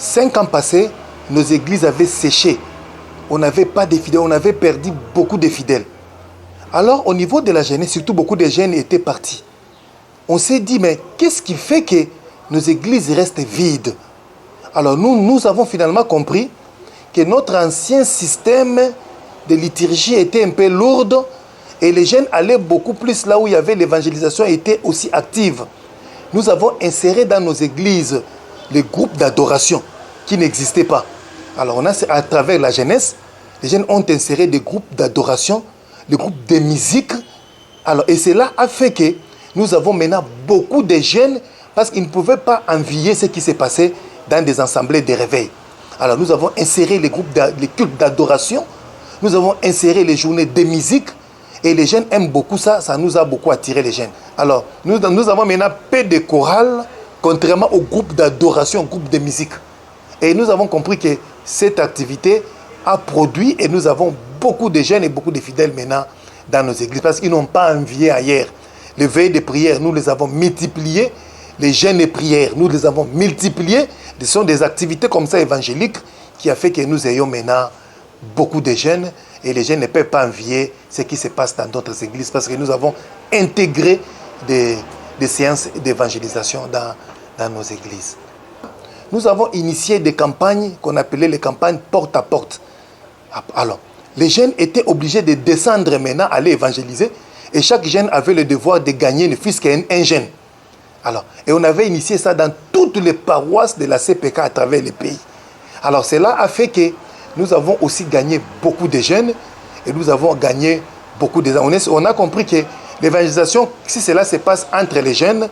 5 ans passés, nos églises avaient séché. On n'avait pas de fidèles, on avait perdu beaucoup de fidèles. Alors, au niveau de la jeunesse, surtout beaucoup de jeunes étaient partis. On s'est dit, mais qu'est-ce qui fait que nos églises restent vides? Alors, nous avons finalement compris que notre ancien système de liturgie était un peu lourd et les jeunes allaient beaucoup plus là où il y avait l'évangélisation était aussi active. Nous avons inséré dans nos églises les groupes d'adoration qui n'existaient pas. Alors, à travers la jeunesse, les jeunes ont inséré des groupes d'adoration, des groupes de musique. Alors, et cela a fait que nous avons maintenant beaucoup de jeunes parce qu'ils ne pouvaient pas envier ce qui s'est passé dans des assemblées de réveil. Alors, nous avons inséré les cultes d'adoration, nous avons inséré les journées de musique et les jeunes aiment beaucoup ça, ça nous a beaucoup attiré les jeunes. Alors, nous avons maintenant peu de chorales, contrairement aux groupes d'adoration, aux groupes de musique. Et nous avons compris que cette activité a produit et nous avons beaucoup de jeunes et beaucoup de fidèles maintenant dans nos églises parce qu'ils n'ont pas envié ailleurs. Les veilles de prière, nous les avons multipliées. Les jeûnes de prière, nous les avons multipliés. Ce sont des activités comme ça évangéliques qui a fait que nous ayons maintenant beaucoup de jeunes et les jeunes ne peuvent pas envier ce qui se passe dans d'autres églises parce que nous avons intégré des séances d'évangélisation dans nos églises. Nous avons initié des campagnes qu'on appelait les campagnes porte à porte. Alors, les jeunes étaient obligés de descendre maintenant, aller évangéliser et chaque jeune avait le devoir de gagner ne fût-ce qu'un jeune. Alors, et on avait initié ça dans toutes les paroisses de la CPK à travers le pays. Alors, cela a fait que nous avons aussi gagné beaucoup de jeunes et nous avons gagné beaucoup de... On a compris que l'évangélisation, si cela se passe entre les jeunes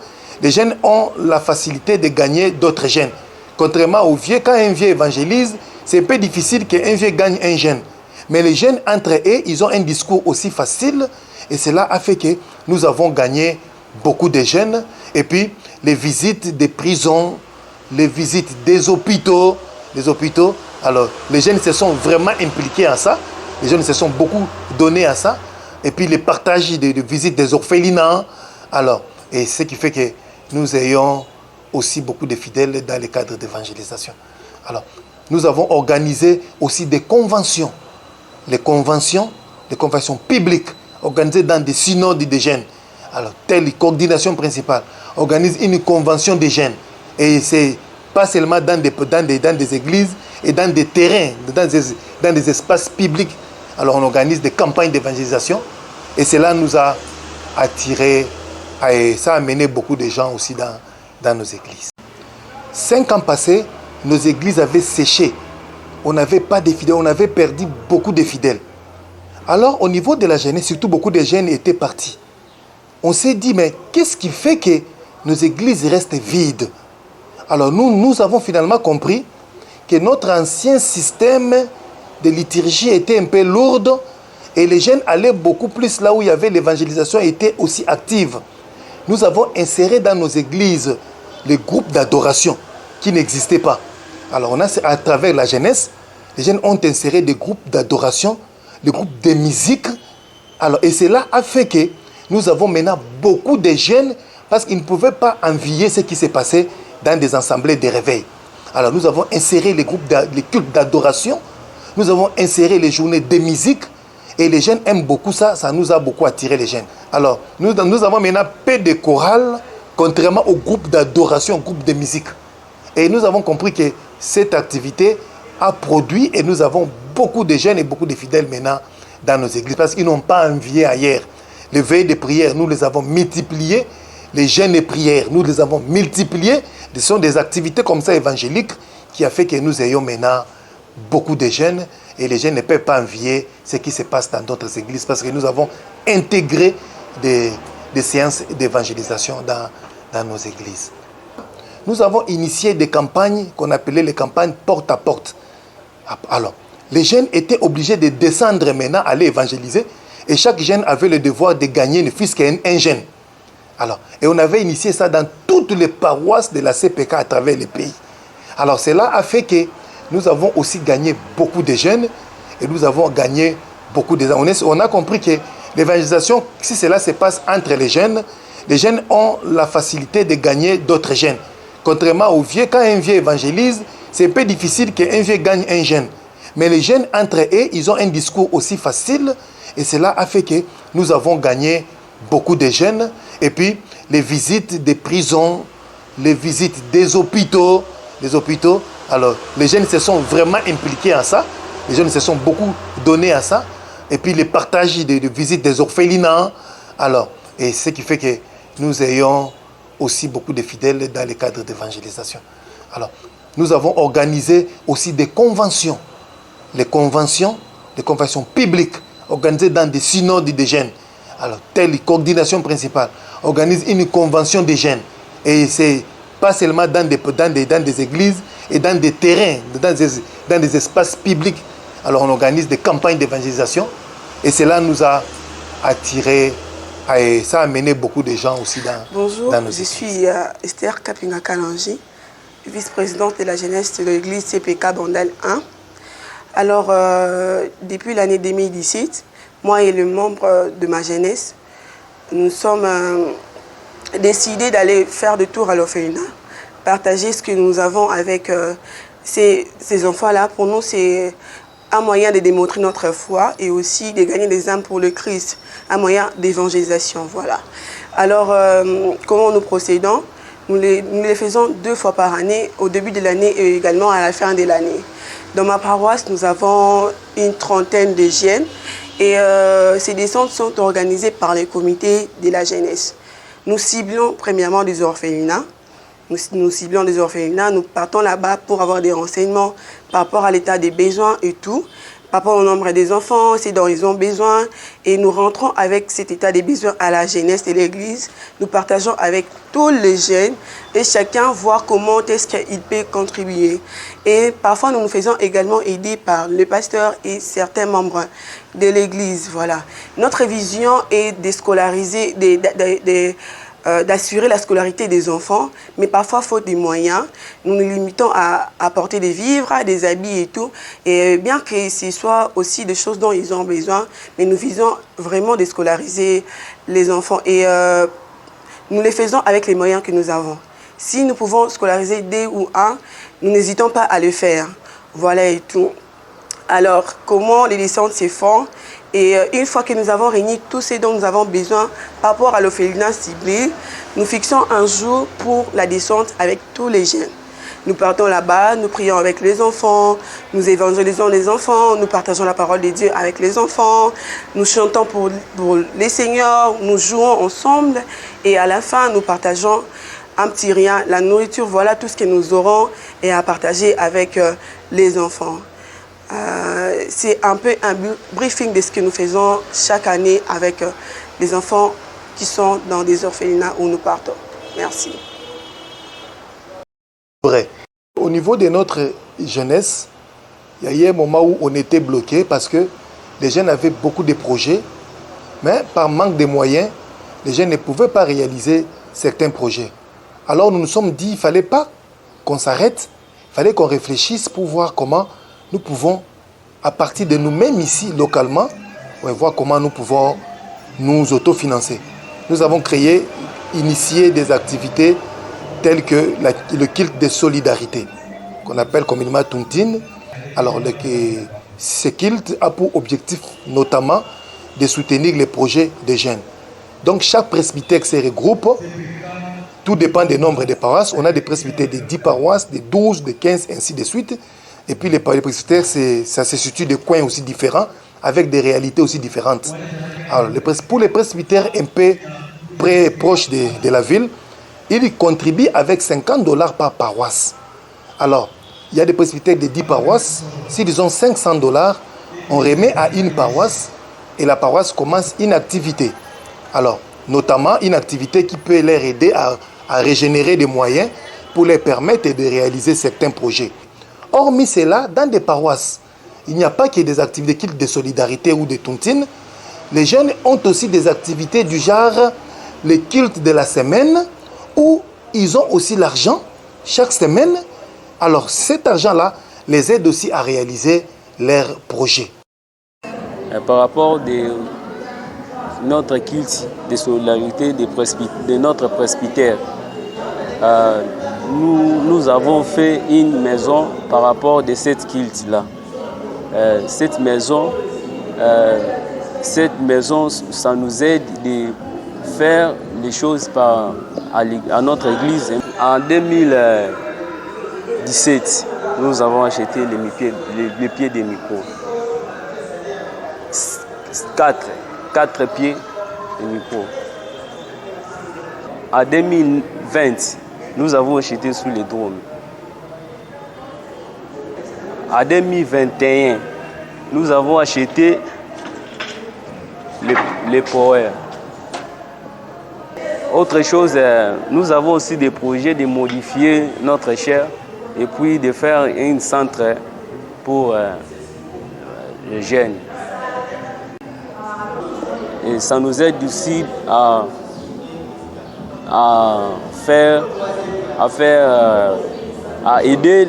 ont la facilité de gagner d'autres jeunes. Contrairement aux vieux, quand un vieux évangélise, c'est un peu difficile qu'un vieux gagne un jeune. Mais les jeunes, entre eux, ils ont un discours aussi facile et cela a fait que nous avons gagné beaucoup de jeunes. Et puis, les visites des prisons, les visites des hôpitaux. Alors, les jeunes se sont vraiment impliqués en ça. Les jeunes se sont beaucoup donnés à ça. Et puis, les partages de visites des orphelinats. Alors, et ce qui fait que nous ayons aussi beaucoup de fidèles dans le cadre d'évangélisation. Alors, nous avons organisé aussi des conventions. Les conventions publiques organisées dans des synodes des jeunes. Alors, telle coordination principale organise une convention des jeunes. Et c'est pas seulement dans des églises et dans des terrains, dans des espaces publics. Alors, on organise des campagnes d'évangélisation. Et cela nous a attiré, et ça a amené beaucoup de gens aussi dans nos églises. 5 ans passés, nos églises avaient séché. On n'avait pas de fidèles, on avait perdu beaucoup de fidèles. Alors, au niveau de la jeunesse, surtout beaucoup de jeunes étaient partis. On s'est dit, mais qu'est-ce qui fait que nos églises restent vides? Alors, nous avons finalement compris que notre ancien système de liturgie était un peu lourd et les jeunes allaient beaucoup plus là où il y avait l'évangélisation était aussi active. Nous avons inséré dans nos églises les groupes d'adoration qui n'existaient pas. Alors, à travers la jeunesse, les jeunes ont inséré des groupes d'adoration, des groupes de musique. Alors, et cela a fait que nous avons maintenant beaucoup de jeunes parce qu'ils ne pouvaient pas envier ce qui s'est passé dans des assemblées de réveil. Alors, nous avons inséré les cultes d'adoration, nous avons inséré les journées de musique et les jeunes aiment beaucoup ça, ça nous a beaucoup attiré les jeunes. Alors, nous avons maintenant peu de chorales, contrairement aux groupes d'adoration, aux groupes de musique. Et nous avons compris que cette activité a produit et nous avons beaucoup de jeunes et beaucoup de fidèles maintenant dans nos églises parce qu'ils n'ont pas envié ailleurs. Les veilles de prière, nous les avons multipliées. Les jeûnes de prière, nous les avons multipliés. Ce sont des activités comme ça évangéliques qui a fait que nous ayons maintenant beaucoup de jeunes et les jeunes ne peuvent pas envier ce qui se passe dans d'autres églises parce que nous avons intégré des séances d'évangélisation dans nos églises. Nous avons initié des campagnes qu'on appelait les campagnes porte à porte. Alors, les jeunes étaient obligés de descendre maintenant, aller évangéliser et chaque jeune avait le devoir de gagner ne fût-ce qu'un jeune. Alors, et on avait initié ça dans toutes les paroisses de la CPK à travers le pays. Alors, cela a fait que nous avons aussi gagné beaucoup de jeunes et nous avons gagné beaucoup de... On a compris que l'évangélisation, si cela se passe entre les jeunes ont la facilité de gagner d'autres jeunes. Contrairement aux vieux, quand un vieux évangélise, C'est un peu difficile qu'un vieux gagne un jeune. Mais les jeunes, entre eux, ils ont un discours aussi facile. Et cela a fait que nous avons gagné beaucoup de jeunes. Et puis, les visites des prisons, les visites des hôpitaux. Alors, les jeunes se sont vraiment impliqués en ça. Les jeunes se sont beaucoup donnés à ça. Et puis, les partages de visites des orphelinats. Alors, et ce qui fait que nous ayons aussi beaucoup de fidèles dans les cadres d'évangélisation. Alors, nous avons organisé aussi des conventions. Les conventions publiques organisées dans des synodes des jeunes. Alors, telle coordination principale organise une convention des jeunes. Et c'est pas seulement dans des églises et dans des terrains, dans des espaces publics. Alors, on organise des campagnes d'évangélisation. Et cela nous a attirés. Et ça a amené beaucoup de gens aussi dans nos églises. Je suis Esther Kapinga Kalanji, vice-présidente de la jeunesse de l'église CPK Bandal 1. Alors, depuis l'année 2017, moi et les membres de ma jeunesse, nous sommes décidés d'aller faire des tours à l'orphelinat, partager ce que nous avons avec ces enfants-là. Pour nous, c'est un moyen de démontrer notre foi et aussi de gagner des âmes pour le Christ, un moyen d'évangélisation, voilà. Alors, comment nous procédons? Nous les faisons 2 fois par année, au début de l'année et également à la fin de l'année. Dans ma paroisse, nous avons une trentaine de jeunes et ces descentes sont organisées par les comités de la jeunesse. Nous ciblons premièrement des orphelinats. Nous ciblons des orphelinats, nous partons là-bas pour avoir des renseignements par rapport à l'état des besoins et tout, par rapport au nombre des enfants, c'est dont ils ont besoin. Et nous rentrons avec cet état des besoins à la jeunesse de l'église. Nous partageons avec tous les jeunes et chacun voit comment est-ce qu'il peut contribuer. Et parfois, nous nous faisons également aider par le pasteur et certains membres de l'église. Voilà. Notre vision est de scolariser, d'assurer la scolarité des enfants, mais parfois faute des moyens, nous nous limitons à apporter des vivres, des habits et tout, et bien que ce soit aussi des choses dont ils ont besoin, mais nous visons vraiment de scolariser les enfants et nous les faisons avec les moyens que nous avons. Si nous pouvons scolariser 2 ou 1, nous n'hésitons pas à le faire. Voilà et tout. Alors, comment les descentes se font? Et une fois que nous avons réuni tout ce dont nous avons besoin par rapport à l'orphelinat ciblé, nous fixons un jour pour la descente avec tous les jeunes. Nous partons là-bas, nous prions avec les enfants, nous évangélisons les enfants, nous partageons la parole de Dieu avec les enfants, nous chantons pour les seigneurs, nous jouons ensemble et à la fin, nous partageons un petit rien, la nourriture, voilà tout ce que nous aurons et à partager avec les enfants. C'est un peu un briefing de ce que nous faisons chaque année avec les enfants qui sont dans des orphelinats où nous partons. Merci. Vrai. Au niveau de notre jeunesse, il y a eu un moment où on était bloqué parce que les jeunes avaient beaucoup de projets, mais par manque de moyens, les jeunes ne pouvaient pas réaliser certains projets. Alors nous nous sommes dit qu'il ne fallait pas qu'on s'arrête, il fallait qu'on réfléchisse pour voir comment nous pouvons, à partir de nous-mêmes ici, localement, voir comment nous pouvons nous autofinancer. Nous avons créé, initié des activités telles que le culte de solidarité, qu'on appelle communément Tuntine. Alors, ce culte a pour objectif notamment de soutenir les projets des jeunes. Donc, chaque presbytère se regroupe. Tout dépend du nombre de paroisses. On a des presbytères de 10 paroisses, de 12, de 15, ainsi de suite. Et puis les presbytères, ça se situe de coins aussi différents, avec des réalités aussi différentes. Alors, pour les presbytères un peu proches de la ville, ils contribuent avec $50 par paroisse. Alors, il y a des presbytères de 10 paroisses. S'ils ont $500, on remet à une paroisse et la paroisse commence une activité. Alors, notamment une activité qui peut leur aider à régénérer des moyens pour leur permettre de réaliser certains projets. Hormis cela, dans des paroisses, il n'y a pas que des activités de solidarité ou de tontine. Les jeunes ont aussi des activités du genre le culte de la semaine, où ils ont aussi l'argent chaque semaine. Alors cet argent-là les aide aussi à réaliser leurs projets. Par rapport à notre culte de solidarité de notre presbytère, nous avons fait une maison par rapport de cette culte-là. Cette maison, ça nous aide de faire les choses à notre église. En 2017, nous avons acheté les pieds des micros. 4 pieds de micros. En 2020, nous avons acheté sous les drones. En 2021, nous avons acheté les power. Autre chose, nous avons aussi des projets de modifier notre chair et puis de faire un centre pour les jeunes. Et ça nous aide aussi à aider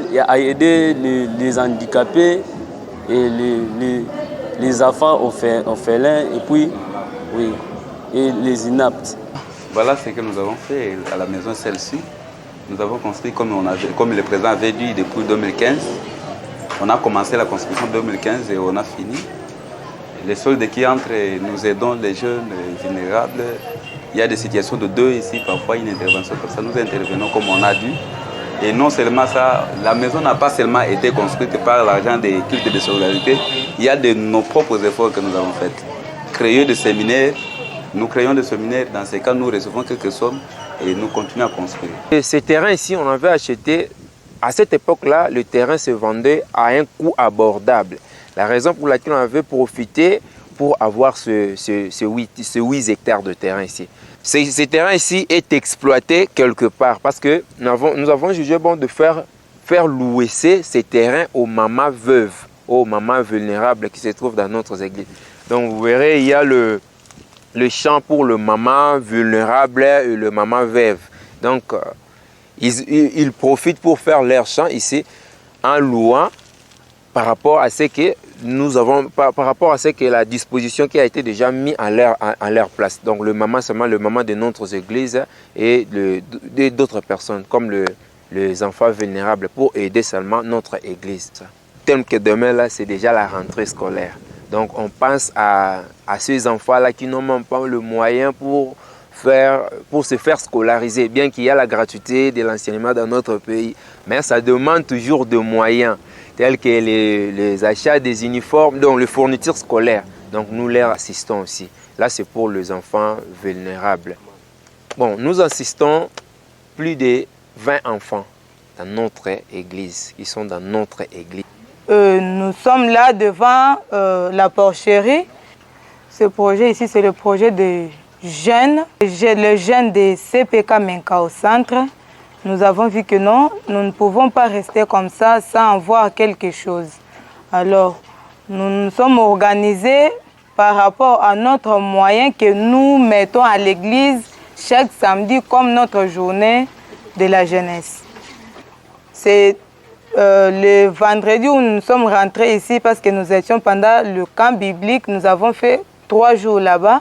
les handicapés et les enfants orphelins et puis et les inaptes. Voilà ce que nous avons fait à la maison celle-ci. Nous avons construit comme le président avait dit depuis 2015. On a commencé la construction en 2015 et on a fini. Les soldes qui entrent, nous aidons les jeunes vulnérables. Il y a des situations de deuil ici, parfois une intervention comme ça. Nous intervenons comme on a dû. Et non seulement ça, la maison n'a pas seulement été construite par l'argent des cultes de solidarité. Il y a de nos propres efforts que nous avons faits. Créer des séminaires. Nous créons des séminaires, dans ces cas, nous recevons quelques sommes et nous continuons à construire. Et ce terrain ici, on avait acheté, à cette époque-là, le terrain se vendait à un coût abordable. La raison pour laquelle on avait profité pour avoir ce 8 hectares de terrain ici. Ce terrain ici est exploité quelque part parce que nous avons jugé bon de faire louer ces terrains aux mamans veuves, aux mamans vulnérables qui se trouvent dans notre église. Donc vous verrez, il y a le champ pour le maman vulnérable et le maman veuve. Donc, ils profitent pour faire leur champ ici en louant par rapport à ce que nous avons, par rapport à ce que la disposition qui a été déjà mise à leur place. Donc, le maman, seulement le maman de notre église et d'autres personnes, comme les enfants vulnérables, pour aider seulement notre église. Tel que demain, là, c'est déjà la rentrée scolaire. Donc, on pense à ces enfants-là qui n'ont même pas le moyen pour se faire scolariser, bien qu'il y a la gratuité de l'enseignement dans notre pays. Mais ça demande toujours de moyens, tels que les achats des uniformes, donc les fournitures scolaires. Donc, nous leur assistons aussi. Là, c'est pour les enfants vulnérables. Bon, nous assistons plus de 20 enfants dans notre église, qui sont dans notre église. Nous sommes là devant la porcherie. Ce projet ici, c'est le projet des jeunes. Les jeunes de CPK Menka au centre. Nous avons vu que non, nous ne pouvons pas rester comme ça sans voir quelque chose. Alors, nous nous sommes organisés par rapport à notre moyen que nous mettons à l'église chaque samedi comme notre journée de la jeunesse. C'est le vendredi où nous sommes rentrés ici parce que nous étions pendant le camp biblique, nous avons fait 3 jours là-bas.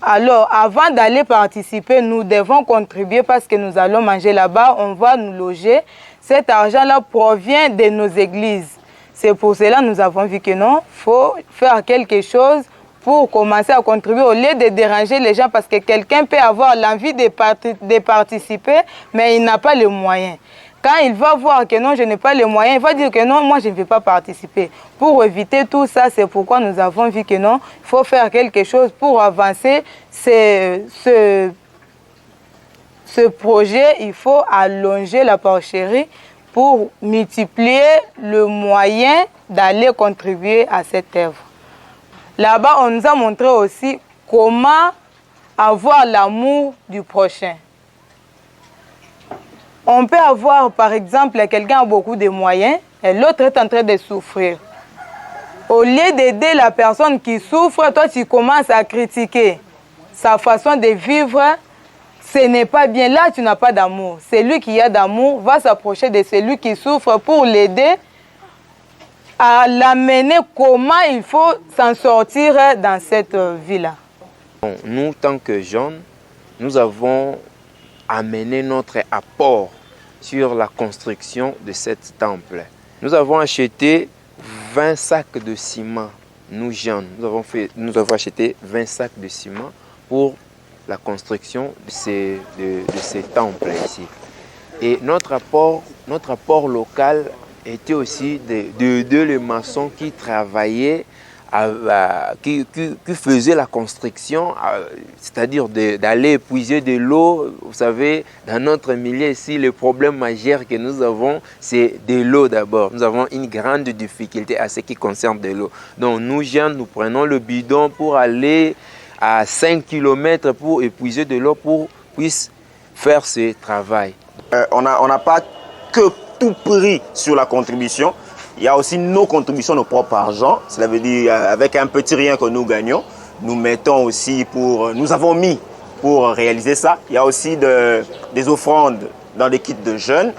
Alors, avant d'aller participer, nous devons contribuer parce que nous allons manger là-bas, on va nous loger. Cet argent-là provient de nos églises. C'est pour cela que nous avons vu que non, il faut faire quelque chose pour commencer à contribuer au lieu de déranger les gens parce que quelqu'un peut avoir l'envie de participer, mais il n'a pas les moyens. Quand il va voir que non, je n'ai pas les moyens, il va dire que non, moi je ne vais pas participer. Pour éviter tout ça, c'est pourquoi nous avons vu que non, il faut faire quelque chose pour avancer ce projet. Il faut allonger la porcherie pour multiplier le moyen d'aller contribuer à cette œuvre. Là-bas, on nous a montré aussi comment avoir l'amour du prochain. On peut avoir, par exemple, quelqu'un a beaucoup de moyens et l'autre est en train de souffrir. Au lieu d'aider la personne qui souffre, toi, tu commences à critiquer sa façon de vivre. Ce n'est pas bien. Là, tu n'as pas d'amour. Celui qui a d'amour va s'approcher de celui qui souffre pour l'aider à l'amener comment il faut s'en sortir dans cette vie-là. Nous, tant que jeunes, nous avons amené notre apport sur la construction de cet temple. Nous avons acheté 20 sacs de ciment, nous jeunes. Nous avons acheté 20 sacs de ciment pour la construction de ces temples ici. Et notre apport local était aussi d'aider les maçons qui travaillaient, qui faisaient la construction, c'est-à-dire d'aller épuiser de l'eau. Vous savez, dans notre milieu ici, le problème majeur que nous avons, c'est de l'eau d'abord. Nous avons une grande difficulté à ce qui concerne de l'eau. Donc nous jeunes, nous prenons le bidon pour aller à 5 km pour épuiser de l'eau pour puisse faire ce travail. On n'a pas que tout pris sur la contribution. Il y a aussi nos contributions, nos propres argent. Cela veut dire avec un petit rien que nous gagnons, nous mettons aussi nous avons mis pour réaliser ça. Il y a aussi des offrandes dans les kits de jeunes.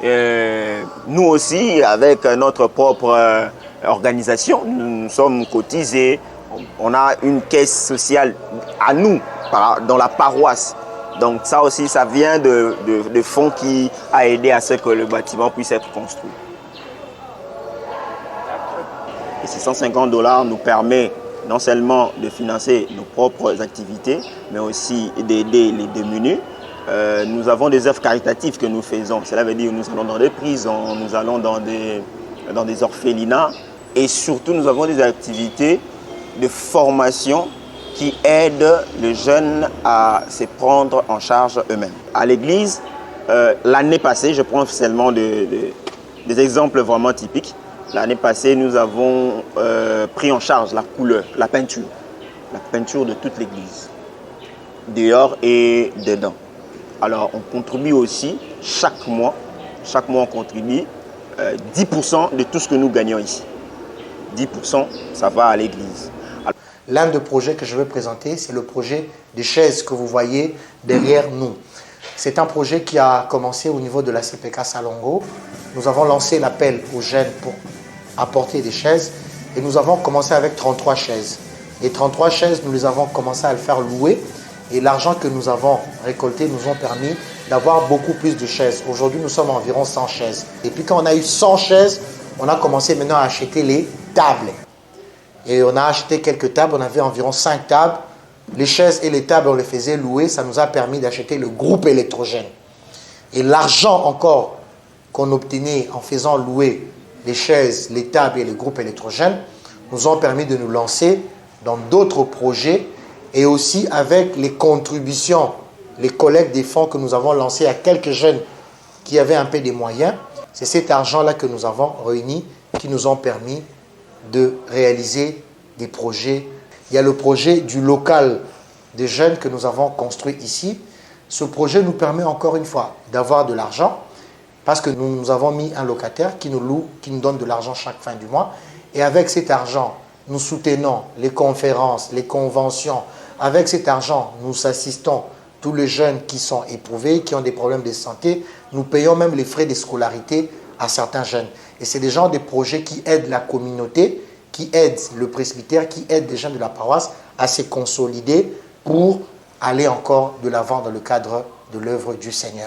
Nous aussi, avec notre propre organisation, nous sommes cotisés. On a une caisse sociale à nous, dans la paroisse. Donc ça aussi, ça vient de fonds qui a aidé à ce que le bâtiment puisse être construit. Et ces $150 nous permet non seulement de financer nos propres activités, mais aussi d'aider les démunis. Nous avons des œuvres caritatives que nous faisons. Cela veut dire que nous allons dans des prisons, nous allons dans des orphelinats. Et surtout, nous avons des activités de formation qui aident les jeunes à se prendre en charge eux-mêmes. À l'église, l'année passée, je prends seulement des exemples vraiment typiques. L'année passée, nous avons pris en charge la couleur, la peinture de toute l'église, dehors et dedans. Alors, on contribue aussi chaque mois on contribue 10% de tout ce que nous gagnons ici. 10%, ça va à l'église. L'un des projets que je vais présenter, c'est le projet des chaises que vous voyez derrière nous. C'est un projet qui a commencé au niveau de la CPK Salongo. Nous avons lancé l'appel aux jeunes pour apporter des chaises et nous avons commencé avec 33 chaises. Les 33 chaises, nous les avons commencé à le faire louer et l'argent que nous avons récolté nous ont permis d'avoir beaucoup plus de chaises. Aujourd'hui, nous sommes à environ 100 chaises. Et puis quand on a eu 100 chaises, on a commencé maintenant à acheter les tables. Et on a acheté quelques tables, on avait environ 5 tables. Les chaises et les tables, on les faisait louer. Ça nous a permis d'acheter le groupe électrogène. Et l'argent encore qu'on obtenait en faisant louer les chaises, les tables et les groupes électrogènes nous ont permis de nous lancer dans d'autres projets et aussi avec les contributions, les collectes des fonds que nous avons lancés à quelques jeunes qui avaient un peu des moyens. C'est cet argent-là que nous avons réuni qui nous ont permis de réaliser des projets. Il y a le projet du local des jeunes que nous avons construit ici. Ce projet nous permet encore une fois d'avoir de l'argent parce que nous avons mis un locataire qui nous loue, qui nous donne de l'argent chaque fin du mois. Et avec cet argent, nous soutenons les conférences, les conventions. Avec cet argent, nous assistons tous les jeunes qui sont éprouvés, qui ont des problèmes de santé. Nous payons même les frais de scolarité à certains jeunes. Et c'est des genres de projets qui aident la communauté, qui aident le presbytère, qui aident les jeunes de la paroisse à se consolider pour aller encore de l'avant dans le cadre de l'œuvre du Seigneur.